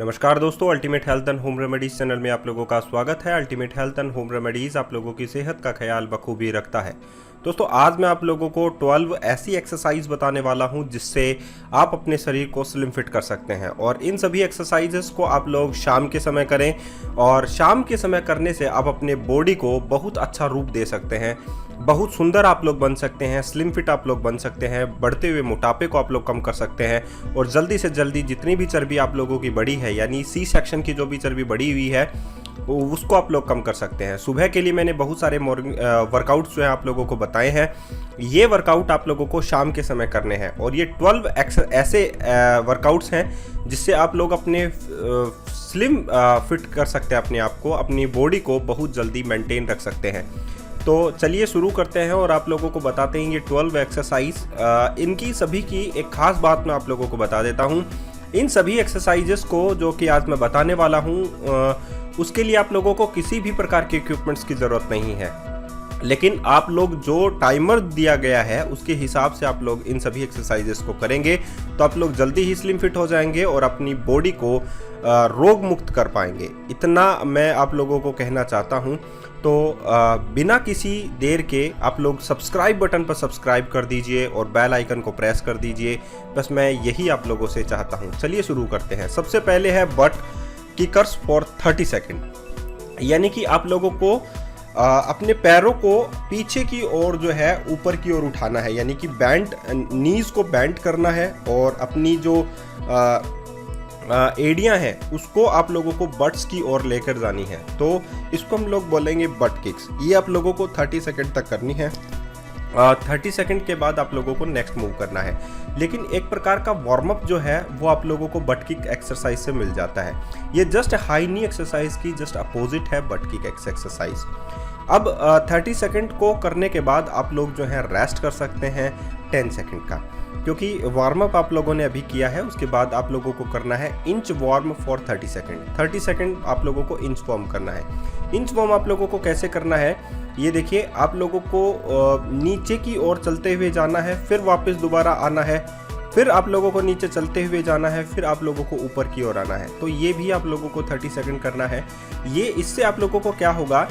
नमस्कार दोस्तों, ultimate health and home remedies channel में आप लोगों का स्वागत है। Ultimate health and home remedies आप लोगों की सेहत का ख्याल बखूबी रखता है। दोस्तों, आज मैं आप लोगों को 12 ऐसी एक्सरसाइज बताने वाला हूं जिससे आप अपने शरीर को स्लिम फिट कर सकते हैं। और इन सभी एक्सरसाइजेस को आप लोग शाम के समय करें और शाम के समय करने से आप अपने बॉडी को बहुत अच्छा रूप दे सकते हैं। बहुत सुंदर आप लोग बन सकते हैं, स्लिम फिट आप लोग बन सकते हैं, बढ़ते हुए मोटापे को आप लोग कम कर सकते हैं और जल्दी से जल्दी जितनी भी चर्बी आप लोगों की बढ़ी है, यानी सी सेक्शन की जो भी चर्बी बढ़ी हुई है उसको आप लोग कम कर सकते हैं। सुबह के लिए मैंने बहुत सारे मॉर्निंग वर्कआउट्स जो है आप लोगों को बताए हैं। ये वर्कआउट आप लोगों को शाम के समय करने हैं और ये 12 ऐसे वर्कआउट्स हैं जिससे आप लोग अपने स्लिम फिट कर सकते हैं, अपने आप को, अपनी बॉडी को बहुत जल्दी मेंटेन रख सकते हैं। तो चलिए शुरू करते हैं और आप लोगों को बताते हैं ये 12 एक्सरसाइज। इनकी सभी की एक खास बात मैं आप लोगों को बता देता हूँ। इन सभी एक्सरसाइजेस को जो कि आज मैं बताने वाला हूँ उसके लिए आप लोगों को किसी भी प्रकार के इक्विपमेंट्स की ज़रूरत नहीं है, लेकिन आप लोग जो टाइमर दिया गया है उसके हिसाब से आप लोग इन सभी एक्सरसाइजेस को करेंगे तो आप लोग जल्दी ही स्लिम फिट हो जाएंगे और अपनी बॉडी को रोग मुक्त कर पाएंगे। इतना मैं आप लोगों को कहना चाहता हूं। तो बिना किसी देर के आप लोग सब्सक्राइब बटन पर सब्सक्राइब कर दीजिए और बेल आइकन को प्रेस कर दीजिए। बस मैं यही आप लोगों से चाहता हूं। चलिए शुरू करते हैं। सबसे पहले है बट किकर्स फॉर 30 सेकेंड, यानी कि आप लोगों को अपने पैरों को पीछे की ओर जो है ऊपर की ओर उठाना है, यानी कि बैंड नीज को बैंड करना है और अपनी जो एड़ियां हैं उसको आप लोगों को बट्स की ओर लेकर जानी है। तो इसको हम लोग बोलेंगे बट किक्स। ये आप लोगों को 30 सेकंड तक करनी है। 30 सेकंड के बाद आप लोगों को नेक्स्ट मूव करना है। लेकिन एक प्रकार का वार्म अप जो है वो आप लोगों को बट किक एक्सरसाइज से मिल जाता है। ये जस्ट हाई नी एक्सरसाइज की जस्ट अपोजिट है बट किक एक्सरसाइज। अब 30 सेकंड को करने के बाद आप लोग जो है रेस्ट कर सकते हैं 10 सेकंड का, क्योंकि वार्म अप आप लोगों ने अभी किया है। उसके बाद आप लोगों को करना है inch warm for 30 second. 30 second आप लोगों को इंच वार्म करना है। इंच वार्म आप लोगों को कैसे करना है ये देखिए। आप लोगों को नीचे की ओर चलते हुए जाना है, फिर वापस दोबारा आना है, फिर आप लोगों को नीचे चलते हुए जाना है, फिर आप लोगों को ऊपर की ओर आना है। तो ये भी आप लोगों को 30 सेकंड करना है। ये इससे आप लोगों को क्या होगा,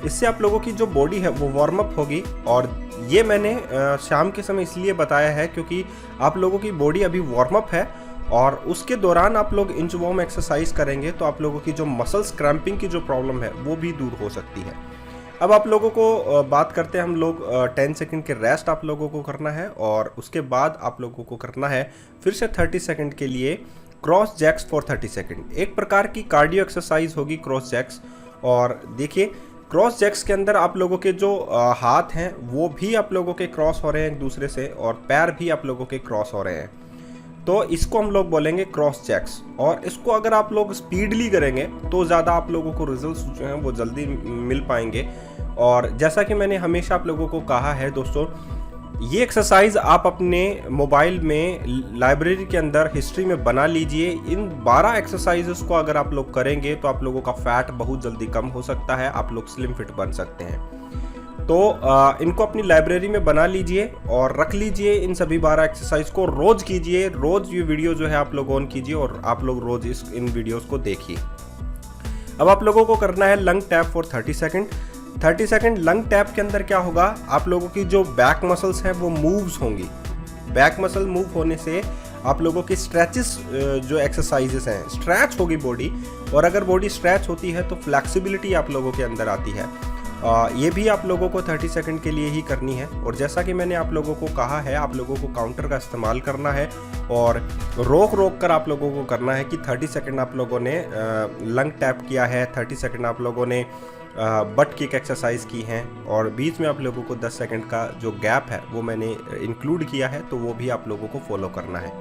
इससे आप लोगों की जो बॉडी है वो वार्म अप होगी। और ये मैंने शाम के समय इसलिए बताया है क्योंकि आप लोगों की बॉडी अभी वार्म अप है और उसके दौरान आप लोग इंच वार्म एक्सरसाइज करेंगे तो आप लोगों की जो मसल्स क्रैम्पिंग की जो प्रॉब्लम है वो भी दूर हो सकती है। अब आप लोगों को बात करते हैं हम लोग 10 सेकंड के रेस्ट आप लोगों को करना है और उसके बाद आप लोगों को करना है फिर से 30 सेकंड के लिए क्रॉस जैक्स फॉर 30 सेकंड। एक प्रकार की कार्डियो एक्सरसाइज होगी क्रॉस जैक्स। और देखिए क्रॉस जैक्स के अंदर आप लोगों के जो हाथ हैं वो भी आप लोगों के क्रॉस हो रहे हैं एक दूसरे से और पैर भी आप लोगों के क्रॉस हो रहे हैं। तो इसको हम लोग बोलेंगे क्रॉस जैक्स। और इसको अगर आप लोग स्पीडली करेंगे तो ज़्यादा आप लोगों को रिजल्ट्स जो हैं वो जल्दी मिल पाएंगे। और जैसा कि मैंने हमेशा आप लोगों को कहा है दोस्तों, ये एक्सरसाइज आप अपने मोबाइल में लाइब्रेरी के अंदर हिस्ट्री में बना लीजिए। इन 12 एक्सरसाइजेस को अगर आप लोग करेंगे तो आप लोगों का फैट बहुत जल्दी कम हो सकता है, आप लोग स्लिम फिट बन सकते हैं। तो इनको अपनी लाइब्रेरी में बना लीजिए और रख लीजिए। इन सभी 12 एक्सरसाइज को रोज कीजिए। रोज ये वीडियो जो है आप लोग ऑन कीजिए और आप लोग रोज इन वीडियोस को देखिए। अब आप लोगों को करना है lung tap for 30 second. 30 second lung tap के अंदर क्या होगा, आप लोगों की जो बैक मसल्स हैं वो मूव्स होंगी। बैक मसल मूव होने से आप लोगों की स्ट्रेचेस जो एक्सरसाइजेस हैं, स्ट्रेच होगी बॉडी। और अगर बॉडी स्ट्रेच होती है तो फ्लेक्सिबिलिटी आप लोगों के अंदर आती है। ये भी आप लोगों को 30 सेकंड के लिए ही करनी है। और जैसा कि मैंने आप लोगों को कहा है, आप लोगों को काउंटर का इस्तेमाल करना है और रोक रोक कर आप लोगों को करना है कि 30 सेकंड आप लोगों ने लंग टैप किया है, 30 सेकंड आप लोगों ने बट किक एक्सरसाइज की हैं और बीच में आप लोगों को 10 सेकंड का जो गैप है वो मैंने इंक्लूड किया है, तो वो भी आप लोगों को फॉलो करना है।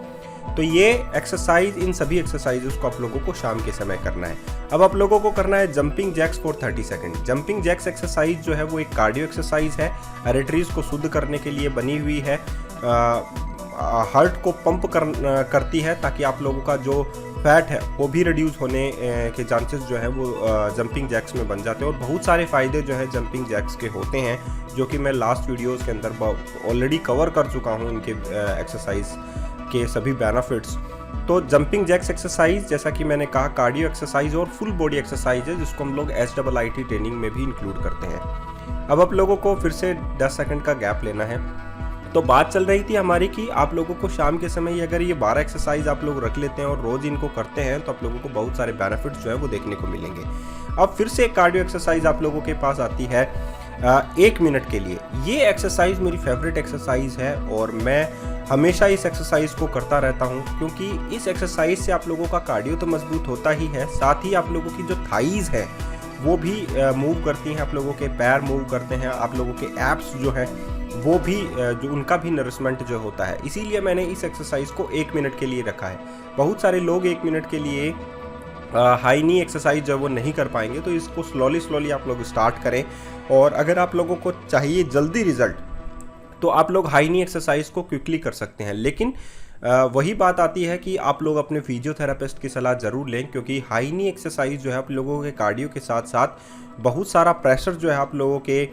तो ये एक्सरसाइज, इन सभी एक्सरसाइजेस को आप लोगों को शाम के समय करना है। अब आप लोगों को करना है jumping jacks for 30 second. Jumping jacks exercise जो है वो एक कार्डियो एक्सरसाइज है, एरिटरीज को शुद्ध करने के लिए बनी हुई है, हार्ट को पंप करती है ताकि आप लोगों का जो फैट है वो भी रिड्यूस होने के चांसेस जो है वो जंपिंग जैक्स में बन जाते हैं। और बहुत सारे फ़ायदे जो है जंपिंग जैक्स के होते हैं जो कि मैं लास्ट वीडियोस के अंदर ऑलरेडी कवर कर चुका हूँ इनके एक्सरसाइज के सभी बेनिफिट्स। तो जंपिंग जैक्स एक्सरसाइज जैसा कि मैंने कहा कार्डियो एक्सरसाइज और फुल बॉडी एक्सरसाइज है, जिसको हम लोग SIIT ट्रेनिंग में भी इंक्लूड करते हैं। अब आप लोगों को फिर से 10 सेकंड का गैप लेना है। तो बात चल रही थी हमारी कि आप लोगों को शाम के समय ही अगर ये 12 एक्सरसाइज आप लोग रख लेते हैं और रोज इनको करते हैं तो आप लोगों को बहुत सारे बेनिफिट्स जो है वो देखने को मिलेंगे। अब फिर से कार्डियो एक्सरसाइज आप लोगों के पास आती है 1 मिनट के लिए। ये एक्सरसाइज मेरी फेवरेट एक्सरसाइज है और मैं हमेशा इस एक्सरसाइज को करता रहता हूँ, क्योंकि इस एक्सरसाइज से आप लोगों का कार्डियो तो मजबूत होता ही है, साथ ही आप लोगों की जो थाइज है वो भी मूव करती हैं, आप लोगों के पैर मूव करते हैं, आप लोगों के एब्स जो हैं वो भी जो उनका भी नरिशमेंट जो होता है। इसीलिए मैंने इस एक्सरसाइज को 1 मिनट के लिए रखा है। बहुत सारे लोग 1 मिनट के लिए हाई नी एक्सरसाइज जब वो नहीं कर पाएंगे, तो इसको स्लोली आप लोग स्टार्ट करें। और अगर आप लोगों को चाहिए जल्दी रिजल्ट तो आप लोग हाई नी एक्सरसाइज को क्विकली कर सकते हैं, लेकिन वही बात आती है कि आप लोग अपने फिजियोथेरापिस्ट की सलाह ज़रूर लें, क्योंकि हाई नी एक्सरसाइज जो है आप लोगों के कार्डियो के साथ साथ बहुत सारा प्रेशर जो है आप लोगों के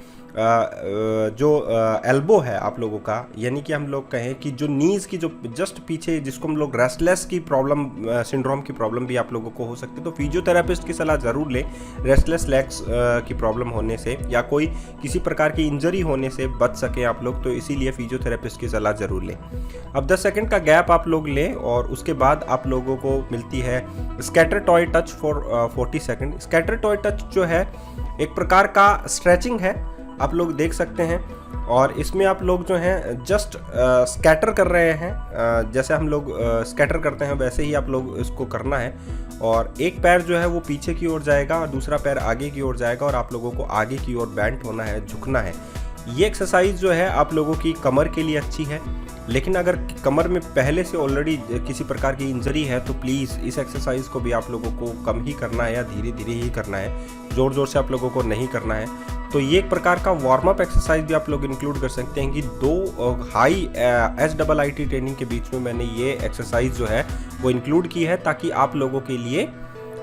जो एल्बो है आप लोगों का, यानी कि हम लोग कहें कि जो नीज़ की जो जस्ट पीछे, जिसको हम लोग रेस्टलेस की प्रॉब्लम सिंड्रोम की प्रॉब्लम भी आप लोगों को हो सकती है, तो फिजियोथेरापिस्ट की सलाह ज़रूर लें रेस्टलेस लेग्स की प्रॉब्लम होने से या कोई किसी प्रकार की इंजरी होने से बच सके आप लोग, तो इसीलिए फिजियोथेरापिस्ट की सलाह ज़रूर लें। अब 10 सेकंड का गैप आप लोग लें और उसके बाद आप लोगों को मिलती है scatter toy touch for 40 second. Scatter toy touch जो है एक प्रकार का स्ट्रेचिंग है, आप लोग देख सकते हैं, और इसमें आप लोग जो हैं जस्ट स्कैटर कर रहे हैं, जैसे हम लोग स्कैटर करते हैं वैसे ही आप लोग इसको करना है। और एक पैर जो है वो पीछे की ओर जाएगा और दूसरा पैर आगे की ओर जाएगा और आप लोगों को आगे की ओर बेंट होना है, झुकना है। ये एक्सरसाइज जो है आप लोगों की कमर के लिए अच्छी है, लेकिन अगर कमर में पहले से ऑलरेडी किसी प्रकार की इंजरी है तो प्लीज़ इस एक्सरसाइज को भी आप लोगों को कम ही करना है या धीरे धीरे ही करना है, ज़ोर ज़ोर से आप लोगों को नहीं करना है। तो ये एक प्रकार का वार्म अप एक्सरसाइज भी आप लोग इंक्लूड कर सकते हैं कि 2 हाई SIIT ट्रेनिंग के बीच में मैंने ये एक्सरसाइज जो है वो इंक्लूड की है, ताकि आप लोगों के लिए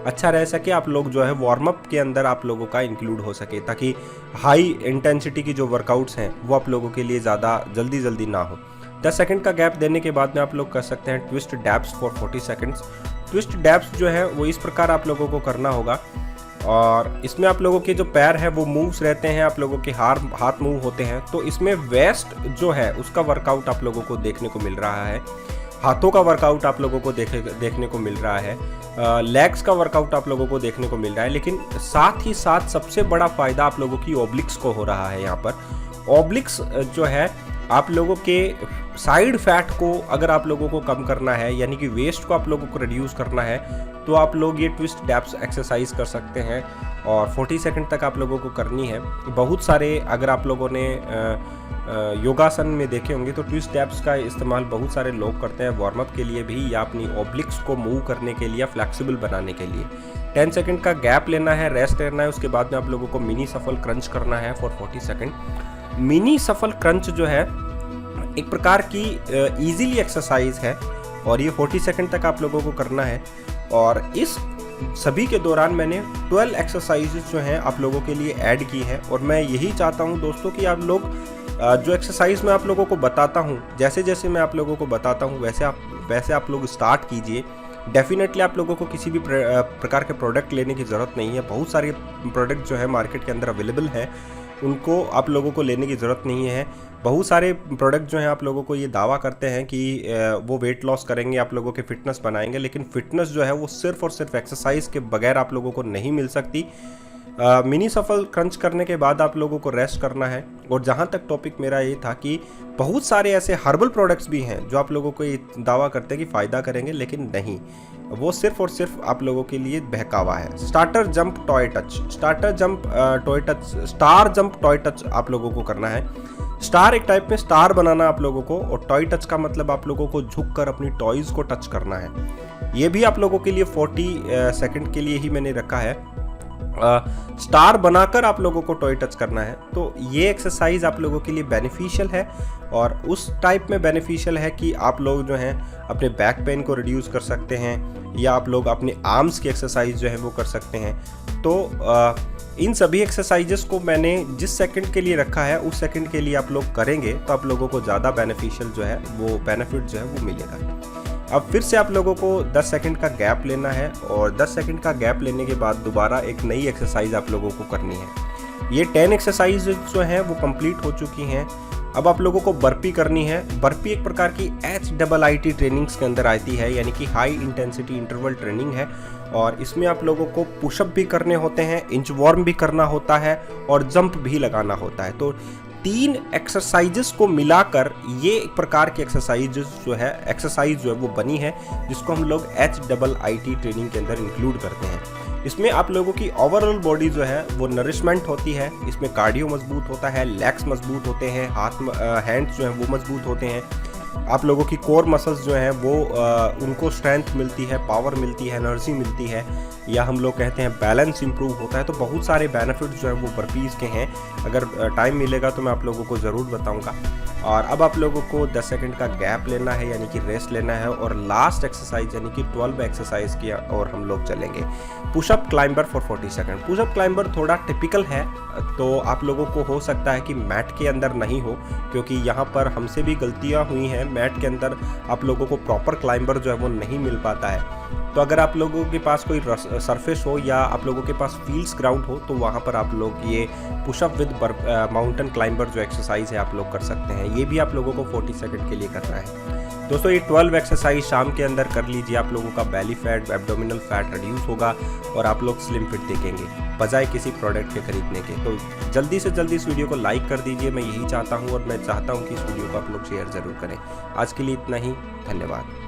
अच्छा रह सके, आप लोग जो है वार्म अप के अंदर आप लोगों का इंक्लूड हो सके, ताकि हाई इंटेंसिटी की जो वर्कआउट्स हैं वो आप लोगों के लिए ज़्यादा जल्दी ना हो। 10 सेकंड का गैप देने के बाद में आप लोग कर सकते हैं twist dapps for 40 seconds. Twist dapps जो है वो इस प्रकार आप लोगों को करना होगा, और इसमें आप लोगों के जो पैर है वो मूव्स रहते हैं, आप लोगों के हाथ मूव होते हैं, तो इसमें वेस्ट जो है उसका वर्कआउट आप लोगों को देखने को मिल रहा है, हाथों का वर्कआउट आप लोगों को देखने को मिल रहा है, लेग्स का वर्कआउट आप लोगों को देखने को मिल रहा है, लेकिन साथ ही साथ सबसे बड़ा फायदा आप लोगों की ओब्लिक्स को हो रहा है। यहाँ पर ओब्लिक्स जो है आप लोगों के साइड फैट को अगर आप लोगों को कम करना है, यानी कि वेस्ट को आप लोगों को रिड्यूस करना है, तो आप लोग ये ट्विस्ट डैप्स एक्सरसाइज कर सकते हैं और 40 सेकंड तक आप लोगों को करनी है। बहुत सारे अगर आप लोगों ने योगासन में देखे होंगे तो ट्विस्ट डैप्स का इस्तेमाल बहुत सारे लोग करते हैं वार्म अप के लिए भी, या अपनी ओब्लिक्स को मूव करने के लिए या फ्लेक्सिबल बनाने के लिए। 10 सेकंड का गैप लेना है, रेस्ट लेना है, उसके बाद में आप लोगों को मिनी सफल क्रंच करना है फॉर 40 सेकंड। मिनी सफल क्रंच जो है एक प्रकार की इजीली एक्सरसाइज है और ये 40 सेकंड तक आप लोगों को करना है, और इस सभी के दौरान मैंने 12 एक्सरसाइजेस जो हैं आप लोगों के लिए ऐड की है। और मैं यही चाहता हूं दोस्तों कि आप लोग जो एक्सरसाइज मैं आप लोगों को बताता हूं, जैसे जैसे मैं आप लोगों को बताता हूं वैसे आप लोग स्टार्ट कीजिए। डेफिनेटली आप लोगों को किसी भी प्रकार के प्रोडक्ट लेने की ज़रूरत नहीं है, बहुत सारे प्रोडक्ट जो है मार्केट के अंदर अवेलेबल है, उनको आप लोगों को लेने की ज़रूरत नहीं है। बहुत सारे प्रोडक्ट जो हैं आप लोगों को ये दावा करते हैं कि वो वेट लॉस करेंगे, आप लोगों के फिटनेस बनाएंगे, लेकिन फिटनेस जो है वो सिर्फ और सिर्फ एक्सरसाइज के बगैर आप लोगों को नहीं मिल सकती। मिनी सफल क्रंच करने के बाद आप लोगों को रेस्ट करना है। और जहाँ तक टॉपिक मेरा ये था कि बहुत सारे ऐसे हर्बल प्रोडक्ट्स भी हैं जो आप लोगों को ये दावा करते हैं कि फ़ायदा करेंगे, लेकिन नहीं, वो सिर्फ और सिर्फ आप लोगों के लिए बहकावा है। स्टार जंप टॉय टच आप लोगों को करना है। स्टार एक टाइप में स्टार बनाना आप लोगों को, और टॉय टच का मतलब आप लोगों को झुककर अपनी टॉयज को टच करना है। ये भी आप लोगों के लिए 40 सेकंड के लिए ही मैंने रखा है। स्टार बनाकर आप लोगों को टॉय टच करना है, तो ये एक्सरसाइज आप लोगों के लिए बेनिफिशियल है, और उस टाइप में बेनिफिशियल है कि आप लोग जो हैं अपने बैक पेन को रिड्यूस कर सकते हैं, या आप लोग अपने आर्म्स की एक्सरसाइज जो है वो कर सकते हैं। तो इन सभी एक्सरसाइजेस को मैंने जिस सेकंड के लिए रखा है उस सेकंड के लिए आप लोग करेंगे तो आप लोगों को ज़्यादा बेनिफिशियल जो है वो बेनिफिट जो है वो मिलेगा। अब फिर से आप लोगों को 10 सेकंड का गैप लेना है और 10 सेकंड का गैप लेने के बाद दोबारा एक नई एक्सरसाइज आप लोगों को करनी है। ये 10 एक्सरसाइज जो हैं वो कंप्लीट हो चुकी हैं। अब आप लोगों को बर्पी करनी है। बर्पी एक प्रकार की HIIT ट्रेनिंग्स के अंदर आती है, यानी कि हाई इंटेंसिटी इंटरवल ट्रेनिंग है और इसमें आप लोगों को पुशअप भी करने होते हैं, इंचवॉर्म भी करना होता है और जंप भी लगाना होता है। तो 3 एक्सरसाइजेस को मिलाकर ये एक प्रकार की एक्सरसाइज जो है वो बनी है, जिसको हम लोग HIIT ट्रेनिंग के अंदर इंक्लूड करते हैं। इसमें आप लोगों की ओवरऑल बॉडी जो है वो नरिशमेंट होती है, इसमें कार्डियो मजबूत होता है, लेग्स मजबूत होते हैं, हैंड्स जो हैं वो मजबूत होते हैं, आप लोगों की कोर मसल्स जो हैं वो उनको स्ट्रेंथ मिलती है, पावर मिलती है, एनर्जी मिलती है, या हम लोग कहते हैं बैलेंस इंप्रूव होता है। तो बहुत सारे बेनिफिट्स जो हैं वो बर्पीज़ के हैं। अगर टाइम मिलेगा तो मैं आप लोगों को ज़रूर बताऊंगा। और अब आप लोगों को 10 सेकंड का गैप लेना है, यानी कि रेस्ट लेना है, और लास्ट एक्सरसाइज यानी कि 12 एक्सरसाइज की और हम लोग चलेंगे। Pushup climber for 40 second. Pushup climber थोड़ा टिपिकल है, तो आप लोगों को हो सकता है कि मैट के अंदर नहीं हो, क्योंकि यहाँ पर हमसे भी गलतियाँ हुई हैं। मैट के अंदर आप लोगों को प्रॉपर क्लाइंबर जो है वो नहीं मिल पाता है। तो अगर आप लोगों के पास कोई सरफेस हो या आप लोगों के पास फील्ड्स ग्राउंड हो तो वहाँ पर आप लोग ये पुशअप विद माउंटेन क्लाइंबर जो एक्सरसाइज है आप लोग कर सकते हैं। ये भी आप लोगों को 40 सेकंड के लिए करना है। दोस्तों ये 12 एक्सरसाइज शाम के अंदर कर लीजिए, आप लोगों का belly fat, abdominal fat reduce होगा और आप लोग स्लिम फिट दिखेंगे बजाय किसी प्रोडक्ट के खरीदने के। तो जल्दी से जल्दी इस वीडियो को लाइक कर दीजिए, मैं यही चाहता हूँ, और मैं चाहता हूँ कि इस वीडियो को आप लोग शेयर ज़रूर करें। आज के लिए इतना ही, धन्यवाद।